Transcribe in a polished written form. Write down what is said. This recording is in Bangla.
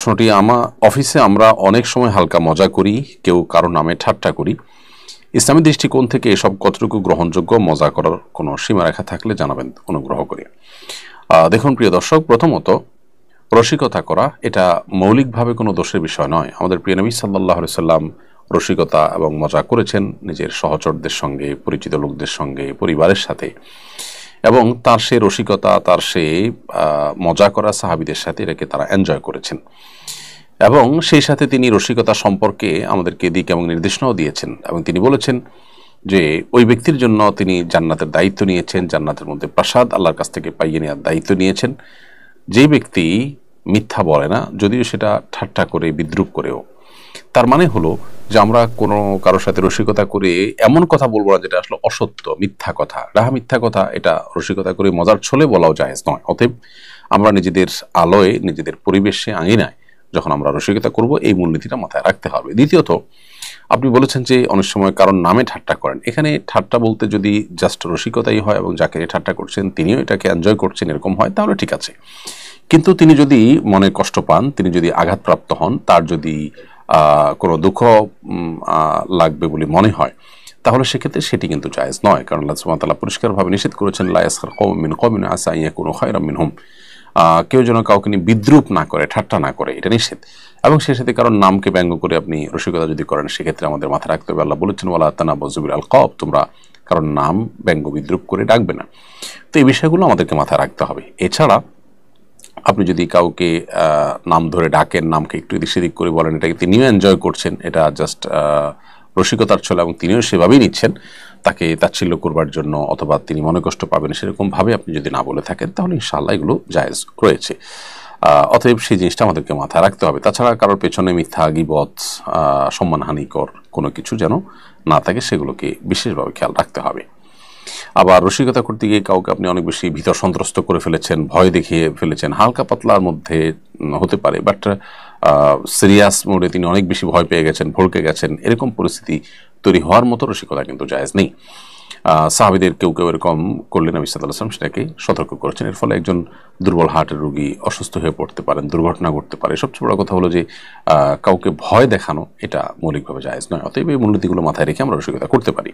প্রশ্নটি অফিসে আমরা অনেক সময় হালকা মজা করি, কেউ কারো নামে ঠাট্টা করি। ইসলামী দৃষ্টিকোণ থেকে এসব কতটুকু গ্রহণযোগ্য? মজা করার কোনো সীমারেখা থাকলে জানাবেন অনুগ্রহ করে। দেখুন প্রিয় দর্শক, প্রথমত রসিকতা করা এটা মৌলিকভাবে কোনো দোষের বিষয় নয়। আমাদের প্রিয় নবী সাল্লাল্লাহু আলাইহি সাল্লাম রসিকতা এবং মজা করেছেন নিজের সহচরদের সঙ্গে, পরিচিত লোকদের সঙ্গে, পরিবারের সাথে, এবং তার সেই রসিকতা, তার সেই মজা করা সাহাবীদের সাথে এটাকে তারা এনজয় করেছেন, এবং সেই সাথে তিনি রসিকতা সম্পর্কে আমাদেরকে দিক এবং নির্দেশনাও দিয়েছেন। এবং তিনি বলেছেন যে ওই ব্যক্তির জন্য তিনি জান্নাতের দায়িত্ব নিয়েছেন, জান্নাতের মধ্যে প্রাসাদ আল্লাহর কাছ থেকে পাইয়ে নেওয়ার দায়িত্ব নিয়েছেন, যেই ব্যক্তি মিথ্যা বলে না, যদিও সেটা ঠাট্টা করে, বিদ্রুপ করেও। তার মানে হলো যে আমরা কোনো কারোর সাথে রসিকতা করে এমন কথা বলবো না যেটা আসলে অসত্য, মিথ্যা কথা, রাহা মিথ্যা কথা, এটা রসিকতা করে মজার ছলে বলাও জায়েজ নয়। অতএব আমরা নিজেদের আলোয়, নিজেদের পরিবেশে, আঙিনায় যখন আমরা রসিকতা করব, এই মূলনীতিটা মাথায় রাখতে হবে। দ্বিতীয়ত, আপনি বলেছেন যে অনেক সময় কারোর নামে ঠাট্টা করেন। এখানে ঠাট্টা বলতে যদি জাস্ট রসিকতাই হয় এবং যাকে ঠাট্টা করছেন তিনিও এটাকে এনজয় করছেন, এরকম হয়, তাহলে ঠিক আছে। কিন্তু তিনি যদি মনে কষ্ট পান, তিনি যদি আঘাতপ্রাপ্ত হন, তার যদি কোনো দুঃখ লাগবে বলে মনে হয়, তাহলে সেক্ষেত্রে সেটি কিন্তু জায়েজ নয়। কারণ আল্লাহ সুবহানাহু ওয়া তাআলা পরিষ্কারভাবে নিষেধ করেছেন, লা ইয়াসখার কওমুম মিন কওমিন আসা আন ইয়াকুনু খায়রাম মিনহুম। কেউ যেন কাউকে নিয়ে বিদ্রুপ না করে, ঠাট্টা না করে, এটা নিষেধ। এবং সেই সাথে কারণ নামকে ব্যঙ্গ করে আপনি রসিকতা যদি করেন, সেক্ষেত্রে আমাদের মাথায় রাখতে হবে, আল্লাহ বলেছেন ওয়ালা তানাবাযু বিল আলকাব, তোমরা কারণ নাম ব্যঙ্গ বিদ্রুপ করে ডাকবে না। তো এই বিষয়গুলো আমাদেরকে মাথায় রাখতে হবে। এছাড়া আপনি যদি কাউকে নাম ধরে ডাকেন, নামকে একটু এদিক সেদিক করে বলেন, এটাকে তিনিও এনজয় করছেন, এটা জাস্ট রসিকতার ছলে, এবং তিনিও সেভাবেই নিচ্ছেন তাকে তাচ্ছিল্য করবার জন্য, অথবা তিনি মনে কষ্ট পাবেন সেরকমভাবে আপনি যদি না বলে থাকেন, তাহলে ইনশাআল্লাহ এগুলো জায়েজ রয়েছে। অতএব সেই জিনিসটা আমাদেরকে মাথায় রাখতে হবে। তাছাড়া কারোর পেছনে মিথ্যা, গীবত, সম্মানহানিকর কোনো কিছু যেন না থাকে, সেগুলোকে বিশেষভাবে খেয়াল রাখতে হবে। আবার রসিকতা করতে গিয়ে কাউকে আপনি অনেক বেশি ভীত সন্ত্রস্ত করে ফেলেছেন, ভয় দেখিয়ে ফেলেছেন, হালকা পাতলার মধ্যে হতে পারে, বাট সিরিয়াস মোডে তিনি অনেক বেশি ভয় পেয়ে গেছেন, ভড়কে গেছেন, এরকম পরিস্থিতি তৈরি হওয়ার মতো রসিকতা কিন্তু জায়েজ নেই। সাহাবীদের কেউ কেউ এরকম করলে নবী সাল্লাল্লাহু আলাইহি ওয়াসাল্লাম সেটাকে সতর্ক করেছেন। এর ফলে একজন দুর্বল হার্টের রোগী অসুস্থ হয়ে পড়তে পারেন, দুর্ঘটনা ঘটতে পারে। সবচেয়ে বড় কথা হলো যে কাউকে ভয় দেখানো এটা মৌলিকভাবে জায়েজ নয়। অতএব এই মূলনীতিগুলো মাথায় রেখে আমরা রসিকতা করতে পারি।